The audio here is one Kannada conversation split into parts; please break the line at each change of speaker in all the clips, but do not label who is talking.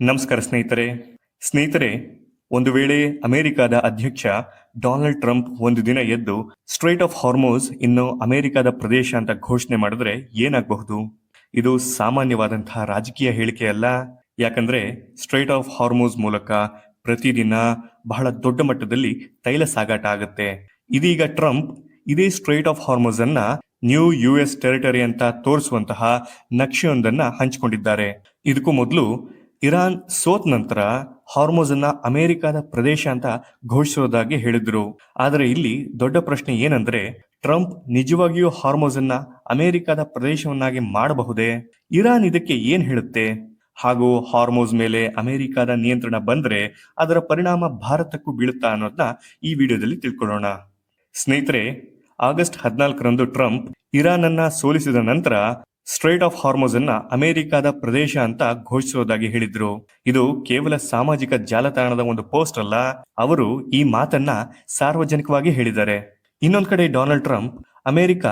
ನಮಸ್ಕಾರ ಸ್ನೇಹಿತರೆ, ಒಂದು ವೇಳೆ ಅಮೆರಿಕದ ಅಧ್ಯಕ್ಷ ಡೊನಾಲ್ಡ್ ಟ್ರಂಪ್ ಒಂದು ದಿನ ಎದ್ದು ಸ್ಟ್ರೈಟ್ ಆಫ್ ಹಾರ್ಮೋಸ್ ಇನ್ನು ಅಮೆರಿಕದ ಪ್ರದೇಶ ಅಂತ ಘೋಷಣೆ ಮಾಡಿದ್ರೆ ಏನಾಗಬಹುದು? ಇದು ಸಾಮಾನ್ಯವಾದಂತಹ ರಾಜಕೀಯ ಹೇಳಿಕೆಯಲ್ಲ. ಯಾಕಂದ್ರೆ ಸ್ಟ್ರೈಟ್ ಆಫ್ ಹಾರ್ಮೋಸ್ ಮೂಲಕ ಪ್ರತಿದಿನ ಬಹಳ ದೊಡ್ಡ ಮಟ್ಟದಲ್ಲಿ ತೈಲ ಸಾಗಾಟ ಆಗುತ್ತೆ. ಇದೀಗ ಟ್ರಂಪ್ ಇದೇ ಸ್ಟ್ರೈಟ್ ಆಫ್ ಹಾರ್ಮೋಸ್ ಅನ್ನ ನ್ಯೂ US ಟೆರಿಟರಿ ಅಂತ ತೋರಿಸುವಂತಹ ನಕ್ಷೆಯೊಂದನ್ನ ಹಂಚಿಕೊಂಡಿದ್ದಾರೆ. ಇದಕ್ಕೂ ಮೊದಲು ಇರಾನ್ ಸೋತ್ ನಂತರ ಹಾರ್ಮೋಸ್ ಅನ್ನ ಅಮೆರಿಕದ ಪ್ರದೇಶ ಅಂತ ಘೋಷಿಸೋದಾಗಿ ಹೇಳಿದ್ರು. ಆದರೆ ಇಲ್ಲಿ ದೊಡ್ಡ ಪ್ರಶ್ನೆ ಏನಂದ್ರೆ, ಟ್ರಂಪ್ ನಿಜವಾಗಿಯೂ ಹಾರ್ಮೋಸ್ ಅನ್ನ ಅಮೆರಿಕದ ಪ್ರದೇಶವನ್ನಾಗಿ ಮಾಡಬಹುದೇ? ಇರಾನ್ ಇದಕ್ಕೆ ಏನ್ ಹೇಳುತ್ತೆ? ಹಾಗೂ ಹಾರ್ಮೋಸ್ ಮೇಲೆ ಅಮೆರಿಕದ ನಿಯಂತ್ರಣ ಬಂದ್ರೆ ಅದರ ಪರಿಣಾಮ ಭಾರತಕ್ಕೂ ಬೀಳುತ್ತಾ ಅನ್ನೋದನ್ನ ಈ ವಿಡಿಯೋದಲ್ಲಿ ತಿಳ್ಕೊಳ್ಳೋಣ. ಸ್ನೇಹಿತರೆ, ಆಗಸ್ಟ್ 14ರಂದು ಟ್ರಂಪ್ ಇರಾನ್ ಅನ್ನ ಸೋಲಿಸಿದ ನಂತರ ಸ್ಟ್ರೈಟ್ ಆಫ್ ಹಾರ್ಮೋಸ್ ಅನ್ನ ಅಮೆರಿಕದ ಪ್ರದೇಶ ಅಂತ ಘೋಷಿಸೋದಾಗಿ ಹೇಳಿದ್ರು. ಇದು ಕೇವಲ ಸಾಮಾಜಿಕ ಜಾಲತಾಣದ ಒಂದು ಪೋಸ್ಟ್ ಅಲ್ಲ, ಅವರು ಈ ಮಾತನ್ನ ಸಾರ್ವಜನಿಕವಾಗಿ ಹೇಳಿದ್ದಾರೆ. ಇನ್ನೊಂದ್ ಕಡೆ ಡೊನಾಲ್ಡ್ ಟ್ರಂಪ್ ಅಮೆರಿಕ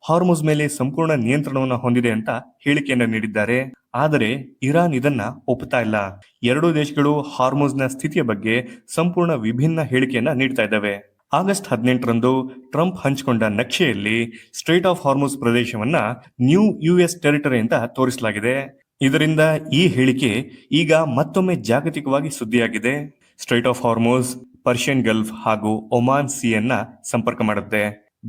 ಹಾರ್ಮೋಸ್ ಮೇಲೆ ಸಂಪೂರ್ಣ ನಿಯಂತ್ರಣವನ್ನು ಹೊಂದಿದೆ ಅಂತ ಹೇಳಿಕೆಯನ್ನು ನೀಡಿದ್ದಾರೆ. ಆದರೆ ಇರಾನ್ ಇದನ್ನ ಒಪ್ಪುತ್ತಾ ಇಲ್ಲ. ಎರಡೂ ದೇಶಗಳು ಹಾರ್ಮೋಸ್ನ ಸ್ಥಿತಿಯ ಬಗ್ಗೆ ಸಂಪೂರ್ಣ ವಿಭಿನ್ನ ಹೇಳಿಕೆಯನ್ನ ನೀಡ್ತಾ ಇದ್ದಾವೆ. ಆಗಸ್ಟ್ 18ರಂದು ಟ್ರಂಪ್ ಹಂಚಿಕೊಂಡ ನಕ್ಷೆಯಲ್ಲಿ ಸ್ಟ್ರೈಟ್ ಆಫ್ ಹಾರ್ಮೋಸ್ ಪ್ರದೇಶವನ್ನ ನ್ಯೂ US ಟೆರಿಟರಿ ಅಂತ ತೋರಿಸಲಾಗಿದೆ. ಇದರಿಂದ ಈ ಹೇಳಿಕೆ ಈಗ ಮತ್ತೊಮ್ಮೆ ಜಾಗತಿಕವಾಗಿ ಸುದ್ದಿಯಾಗಿದೆ. Strait of Hormuz Persian gulf ಹಾಗೂ ಒಮಾನ್ ಸಿಯನ್ನ ಸಂಪರ್ಕ ಮಾಡುತ್ತೆ.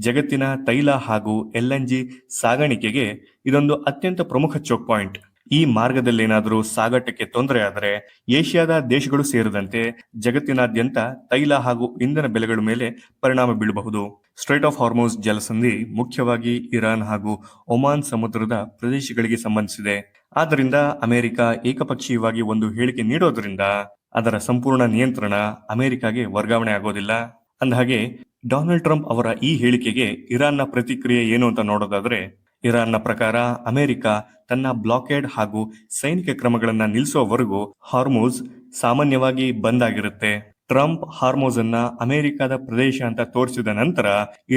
ಜಗತ್ತಿನ ತೈಲ ಹಾಗೂ LNG ಸಾಗಾಣಿಕೆಗೆ ಇದೊಂದು ಅತ್ಯಂತ ಪ್ರಮುಖ ಚೋಕ್ ಪಾಯಿಂಟ್. ಈ ಮಾರ್ಗದಲ್ಲೇನಾದರೂ ಸಾಗಾಟಕ್ಕೆ ತೊಂದರೆ ಆದರೆ ಏಷ್ಯಾದ ದೇಶಗಳು ಸೇರಿದಂತೆ ಜಗತ್ತಿನಾದ್ಯಂತ ತೈಲ ಹಾಗೂ ಇಂಧನ ಬೆಲೆಗಳ ಮೇಲೆ ಪರಿಣಾಮ ಬೀಳಬಹುದು. ಸ್ಟ್ರೈಟ್ ಆಫ್ ಹಾರ್ಮೋಸ್ ಜಲಸಂಧಿ ಮುಖ್ಯವಾಗಿ ಇರಾನ್ ಹಾಗೂ ಒಮಾನ್ ಸಮುದ್ರದ ಪ್ರದೇಶಗಳಿಗೆ ಸಂಬಂಧಿಸಿದೆ. ಆದ್ದರಿಂದ ಅಮೆರಿಕ ಏಕಪಕ್ಷೀಯವಾಗಿ ಒಂದು ಹೇಳಿಕೆ ನೀಡೋದ್ರಿಂದ ಅದರ ಸಂಪೂರ್ಣ ನಿಯಂತ್ರಣ ಅಮೆರಿಕಾಗೆ ವರ್ಗಾವಣೆ ಆಗೋದಿಲ್ಲ. ಅಂದಹಾಗೆ ಡೊನಾಲ್ಡ್ ಟ್ರಂಪ್ ಅವರ ಈ ಹೇಳಿಕೆಗೆ ಇರಾನ್ನ ಪ್ರತಿಕ್ರಿಯೆ ಏನು ಅಂತ ನೋಡೋದಾದ್ರೆ, ಇರಾನ್ನ ಪ್ರಕಾರ ಅಮೆರಿಕ ತನ್ನ ಬ್ಲಾಕೇಡ್ ಹಾಗೂ ಸೈನಿಕ ಕ್ರಮಗಳನ್ನ ನಿಲ್ಲಿಸುವವರೆಗೂ ಹಾರ್ಮೋಸ್ ಸಾಮಾನ್ಯವಾಗಿ ಬಂದ್ ಆಗಿರುತ್ತೆ. ಟ್ರಂಪ್ ಹಾರ್ಮೋಸ್ ಅನ್ನ ಅಮೆರಿಕದ ಪ್ರದೇಶ ಅಂತ ತೋರಿಸಿದ ನಂತರ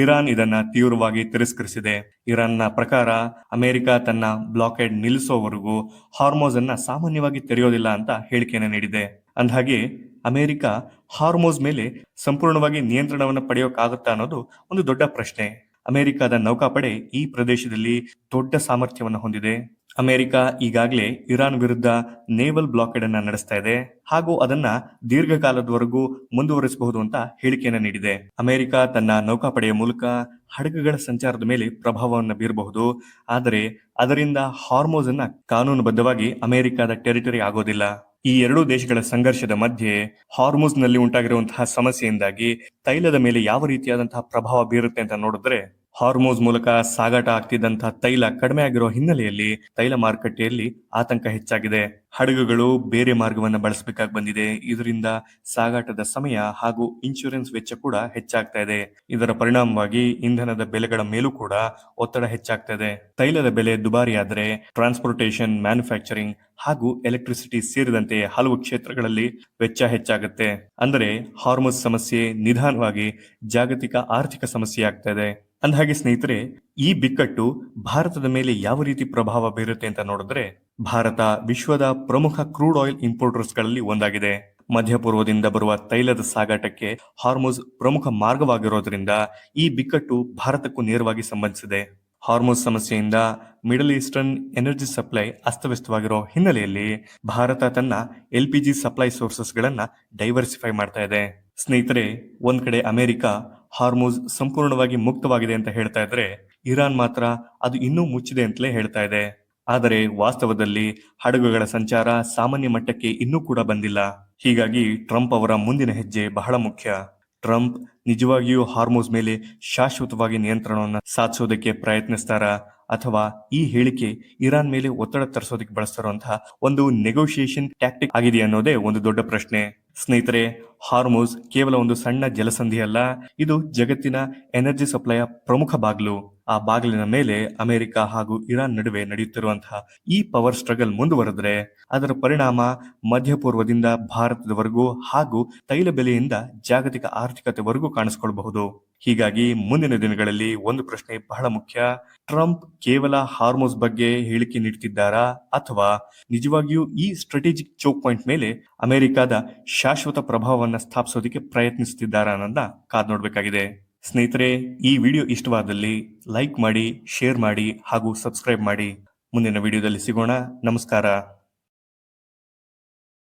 ಇರಾನ್ ಇದನ್ನ ತೀವ್ರವಾಗಿ ತಿರಸ್ಕರಿಸಿದೆ. ಇರಾನ್ನ ಪ್ರಕಾರ ಅಮೆರಿಕ ತನ್ನ ಬ್ಲಾಕೇಡ್ ನಿಲ್ಲಿಸುವವರೆಗೂ ಹಾರ್ಮೋಸ್ ಅನ್ನ ಸಾಮಾನ್ಯವಾಗಿ ತೆರೆಯೋದಿಲ್ಲ ಅಂತ ಹೇಳಿಕೆಯನ್ನು ನೀಡಿದೆ. ಅಂದಹಾಗೆ ಅಮೆರಿಕ ಹಾರ್ಮೋಸ್ ಮೇಲೆ ಸಂಪೂರ್ಣವಾಗಿ ನಿಯಂತ್ರಣವನ್ನು ಪಡೆಯೋಕ್ಕಾಗುತ್ತಾ ಅನ್ನೋದು ಒಂದು ದೊಡ್ಡ ಪ್ರಶ್ನೆ. ಅಮೆರಿಕದ ನೌಕಾಪಡೆ ಈ ಪ್ರದೇಶದಲ್ಲಿ ದೊಡ್ಡ ಸಾಮರ್ಥ್ಯವನ್ನು ಹೊಂದಿದೆ. ಅಮೆರಿಕ ಈಗಾಗಲೇ ಇರಾನ್ ವಿರುದ್ಧ ನೇವಲ್ ಬ್ಲಾಕೇಡ್ ಅನ್ನ ನಡೆಸ್ತಾ ಇದೆ ಹಾಗೂ ಅದನ್ನ ದೀರ್ಘಕಾಲದವರೆಗೂ ಮುಂದುವರಿಸಬಹುದು ಅಂತ ಹೇಳಿಕೆಯನ್ನು ನೀಡಿದೆ. ಅಮೆರಿಕ ತನ್ನ ನೌಕಾಪಡೆಯ ಮೂಲಕ ಹಡಗುಗಳ ಸಂಚಾರದ ಮೇಲೆ ಪ್ರಭಾವವನ್ನು ಬೀರಬಹುದು. ಆದರೆ ಅದರಿಂದ ಹಾರ್ಮೋಸ್ ಅನ್ನ ಕಾನೂನುಬದ್ಧವಾಗಿ ಅಮೆರಿಕದ ಟೆರಿಟರಿ ಆಗೋದಿಲ್ಲ. ಈ ಎರಡೂ ದೇಶಗಳ ಸಂಘರ್ಷದ ಮಧ್ಯೆ ಹಾರ್ಮುಸ್ ನಲ್ಲಿ ಉಂಟಾಗಿರುವಂತಹ ಸಮಸ್ಯೆಯಿಂದಾಗಿ ತೈಲದ ಮೇಲೆ ಯಾವ ರೀತಿಯಾದಂತಹ ಪ್ರಭಾವ ಬೀರುತ್ತೆ ಅಂತ ನೋಡಿದ್ರೆ, ಹಾರ್ಮೋಸ್ ಮೂಲಕ ಸಾಗಾಟ ಆಗ್ತಿದ್ದಂತಹ ತೈಲ ಕಡಿಮೆ ಆಗಿರೋ ಹಿನ್ನೆಲೆಯಲ್ಲಿ ತೈಲ ಮಾರುಕಟ್ಟೆಯಲ್ಲಿ ಆತಂಕ ಹೆಚ್ಚಾಗಿದೆ. ಹಡಗುಗಳು ಬೇರೆ ಮಾರ್ಗವನ್ನು ಬಳಸಬೇಕಾಗಿ ಬಂದಿದೆ. ಇದರಿಂದ ಸಾಗಾಟದ ಸಮಯ ಹಾಗೂ ಇನ್ಶೂರೆನ್ಸ್ ವೆಚ್ಚ ಕೂಡ ಹೆಚ್ಚಾಗ್ತಾ ಇದೆ. ಇದರ ಪರಿಣಾಮವಾಗಿ ಇಂಧನದ ಬೆಲೆಗಳ ಮೇಲೂ ಕೂಡ ಒತ್ತಡ ಹೆಚ್ಚಾಗ್ತಾ ಇದೆ. ತೈಲದ ಬೆಲೆ ದುಬಾರಿಯಾದರೆ ಟ್ರಾನ್ಸ್ಪೋರ್ಟೇಷನ್, ಮ್ಯಾನುಫ್ಯಾಕ್ಚರಿಂಗ್ ಹಾಗೂ ಎಲೆಕ್ಟ್ರಿಸಿಟಿ ಸೇರಿದಂತೆ ಹಲವು ಕ್ಷೇತ್ರಗಳಲ್ಲಿ ವೆಚ್ಚ ಹೆಚ್ಚಾಗುತ್ತೆ. ಅಂದರೆ ಹಾರ್ಮೋಸ್ ಸಮಸ್ಯೆ ನಿಧಾನವಾಗಿ ಜಾಗತಿಕ ಆರ್ಥಿಕ ಸಮಸ್ಯೆ ಆಗ್ತಾ ಇದೆ. ಅಂದಹಾಗೆ ಸ್ನೇಹಿತರೆ, ಈ ಬಿಕ್ಕಟ್ಟು ಭಾರತದ ಮೇಲೆ ಯಾವ ರೀತಿ ಪ್ರಭಾವ ಬೀರುತ್ತೆ ಅಂತ ನೋಡಿದ್ರೆ, ಭಾರತ ವಿಶ್ವದ ಪ್ರಮುಖ ಕ್ರೂಡ್ ಆಯಿಲ್ ಇಂಪೋರ್ಟರ್ಸ್ ಗಳಲ್ಲಿ ಒಂದಾಗಿದೆ. ಮಧ್ಯಪೂರ್ವದಿಂದ ಬರುವ ತೈಲದ ಸಾಗಾಟಕ್ಕೆ ಹಾರ್ಮೋಸ್ ಪ್ರಮುಖ ಮಾರ್ಗವಾಗಿರೋದ್ರಿಂದ ಈ ಬಿಕ್ಕಟ್ಟು ಭಾರತಕ್ಕೂ ನೇರವಾಗಿ ಸಂಬಂಧಿಸಿದೆ. ಹಾರ್ಮೋಸ್ ಸಮಸ್ಯೆಯಿಂದ ಮಿಡಲ್ ಈಸ್ಟರ್ನ್ ಎನರ್ಜಿ ಸಪ್ಲೈ ಅಸ್ತವ್ಯಸ್ತವಾಗಿರೋ ಹಿನ್ನೆಲೆಯಲ್ಲಿ ಭಾರತ ತನ್ನ LPG ಸಪ್ಲೈ ಸೋರ್ಸಸ್ ಗಳನ್ನ ಡೈವರ್ಸಿಫೈ ಮಾಡ್ತಾ ಇದೆ. ಸ್ನೇಹಿತರೆ, ಒಂದ್ ಕಡೆ ಅಮೆರಿಕ ಹಾರ್ಮೋಸ್ ಸಂಪೂರ್ಣವಾಗಿ ಮುಕ್ತವಾಗಿದೆ ಅಂತ ಹೇಳ್ತಾ ಇದ್ರೆ, ಇರಾನ್ ಮಾತ್ರ ಅದು ಇನ್ನೂ ಮುಚ್ಚಿದೆ ಅಂತಲೇ ಹೇಳ್ತಾ ಇದೆ. ಆದರೆ ವಾಸ್ತವದಲ್ಲಿ ಹಡಗುಗಳ ಸಂಚಾರ ಸಾಮಾನ್ಯ ಮಟ್ಟಕ್ಕೆ ಇನ್ನೂ ಕೂಡ ಬಂದಿಲ್ಲ. ಹೀಗಾಗಿ ಟ್ರಂಪ್ ಅವರ ಮುಂದಿನ ಹೆಜ್ಜೆ ಬಹಳ ಮುಖ್ಯ. ಟ್ರಂಪ್ ನಿಜವಾಗಿಯೂ ಹಾರ್ಮೋಸ್ ಮೇಲೆ ಶಾಶ್ವತವಾಗಿ ನಿಯಂತ್ರಣವನ್ನು ಸಾಧಿಸೋದಕ್ಕೆ ಪ್ರಯತ್ನಿಸ್ತಾರಾ, ಅಥವಾ ಈ ಹೇಳಿಕೆ ಇರಾನ್ ಮೇಲೆ ಒತ್ತಡ ತರಿಸೋದಕ್ಕೆ ಬಳಸ್ತಾರಂತಹ ಒಂದು ನೆಗೋಷಿಯೇಷನ್ ಟ್ಯಾಕ್ಟಿಕ್ ಆಗಿದೆ ಅನ್ನೋದೇ ಒಂದು ದೊಡ್ಡ ಪ್ರಶ್ನೆ. ಸ್ನೇಹಿತರೆ, ಹಾರ್ಮೋಸ್ ಕೇವಲ ಒಂದು ಸಣ್ಣ ಜಲಸಂಧಿ ಅಲ್ಲ, ಇದು ಜಗತ್ತಿನ ಎನರ್ಜಿ ಸಪ್ಲೈಯ ಪ್ರಮುಖ ಬಾಗಿಲು. ಆ ಬಾಗಿಲಿನ ಮೇಲೆ ಅಮೆರಿಕ ಹಾಗೂ ಇರಾನ್ ನಡುವೆ ನಡೆಯುತ್ತಿರುವಂತಹ ಈ ಪವರ್ ಸ್ಟ್ರಗಲ್ ಮುಂದುವರೆದ್ರೆ ಅದರ ಪರಿಣಾಮ ಮಧ್ಯಪೂರ್ವದಿಂದ ಭಾರತದವರೆಗೂ ಹಾಗೂ ತೈಲ ಬೆಲೆಯಿಂದ ಜಾಗತಿಕ ಆರ್ಥಿಕತೆವರೆಗೂ ಕಾಣಿಸಿಕೊಳ್ಳಬಹುದು. ಹೀಗಾಗಿ ಮುಂದಿನ ದಿನಗಳಲ್ಲಿ ಒಂದು ಪ್ರಶ್ನೆ ಬಹಳ ಮುಖ್ಯ. ಟ್ರಂಪ್ ಕೇವಲ ಹಾರ್ಮೋಸ್ ಬಗ್ಗೆ ಹೇಳಿಕೆ ನೀಡುತ್ತಿದ್ದಾರಾ ಅಥವಾ ನಿಜವಾಗಿಯೂ ಈ ಸ್ಟ್ರಾಟಜಿಕ್ ಚೋಕ್ ಪಾಯಿಂಟ್ ಮೇಲೆ ಅಮೆರಿಕದ ಶಾಶ್ವತ ಪ್ರಭಾವವನ್ನು ಸ್ಥಾಪಿಸೋದಕ್ಕೆ ಪ್ರಯತ್ನಿಸುತ್ತಿದ್ದಾರಾ ಅನ್ನೋದನ್ನ ಕಾದ್ ನೋಡಬೇಕಾಗಿದೆ. ಸ್ನೇಹಿತರೆ, ಈ ವಿಡಿಯೋ ಇಷ್ಟವಾದಲ್ಲಿ ಲೈಕ್ ಮಾಡಿ, ಶೇರ್ ಮಾಡಿ ಹಾಗೂ ಸಬ್ಸ್ಕ್ರೈಬ್ ಮಾಡಿ. ಮುಂದಿನ ವಿಡಿಯೋದಲ್ಲಿ ಸಿಗೋಣ. ನಮಸ್ಕಾರ.